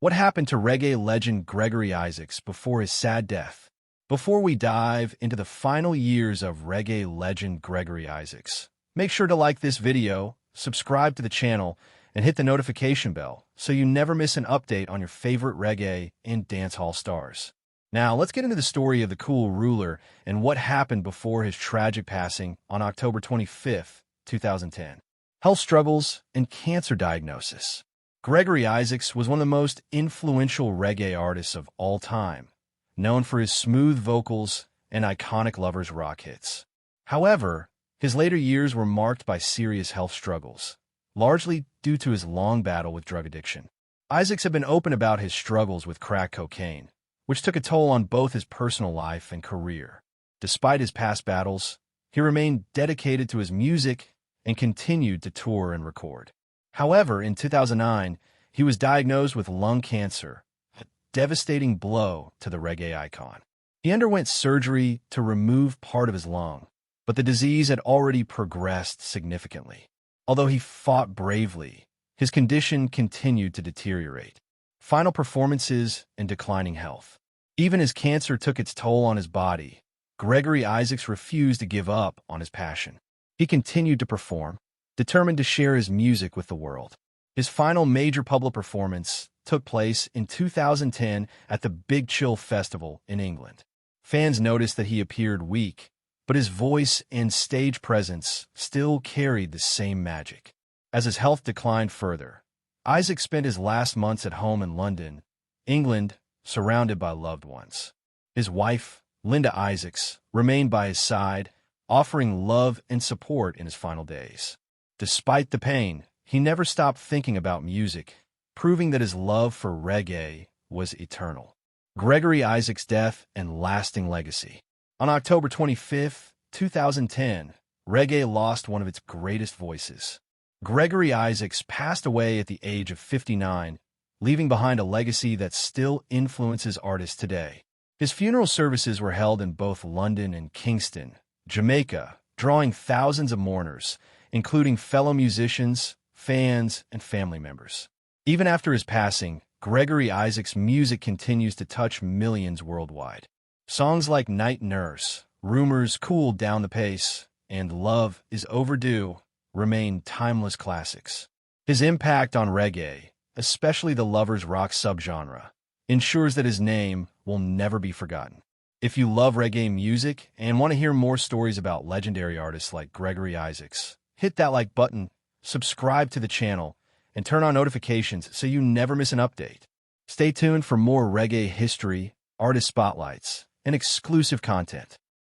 What happened to reggae legend Gregory Isaacs before his sad death? Before we dive into the final years of reggae legend Gregory Isaacs, make sure to like this video, subscribe to the channel, and hit the notification bell so you never miss an update on your favorite reggae and dancehall stars. Now, let's get into the story of the cool ruler and what happened before his tragic passing on October 25th, 2010. Health struggles and cancer diagnosis. Gregory Isaacs was one of the most influential reggae artists of all time, known for his smooth vocals and iconic lovers rock hits. However, his later years were marked by serious health struggles, largely due to his long battle with drug addiction. Isaacs had been open about his struggles with crack cocaine, which took a toll on both his personal life and career. Despite his past battles, he remained dedicated to his music and continued to tour and record. However, in 2009, he was diagnosed with lung cancer, a devastating blow to the reggae icon. He underwent surgery to remove part of his lung, but the disease had already progressed significantly. Although he fought bravely, his condition continued to deteriorate. Final performances and declining health. Even as cancer took its toll on his body, Gregory Isaacs refused to give up on his passion. He continued to perform, determined to share his music with the world. His final major public performance took place in 2010 at the Big Chill Festival in England. Fans noticed that he appeared weak, but his voice and stage presence still carried the same magic. As his health declined further, Isaac spent his last months at home in London, England, surrounded by loved ones. His wife, Linda Isaacs, remained by his side, offering love and support in his final days. Despite the pain, he never stopped thinking about music, proving that his love for reggae was eternal. Gregory Isaacs' death and lasting legacy. On October 25, 2010, reggae lost one of its greatest voices. Gregory Isaacs passed away at the age of 59, leaving behind a legacy that still influences artists today. His funeral services were held in both London and Kingston, Jamaica, drawing thousands of mourners, including fellow musicians, fans, and family members. Even after his passing, Gregory Isaacs' music continues to touch millions worldwide. Songs like Night Nurse, Rumors Cooled Down the Pace, and Love Is Overdue remain timeless classics. His impact on reggae, especially the lovers rock subgenre, ensures that his name will never be forgotten. If you love reggae music and want to hear more stories about legendary artists like Gregory Isaacs, hit that like button, subscribe to the channel, and turn on notifications so you never miss an update. Stay tuned for more reggae history, artist spotlights, and exclusive content.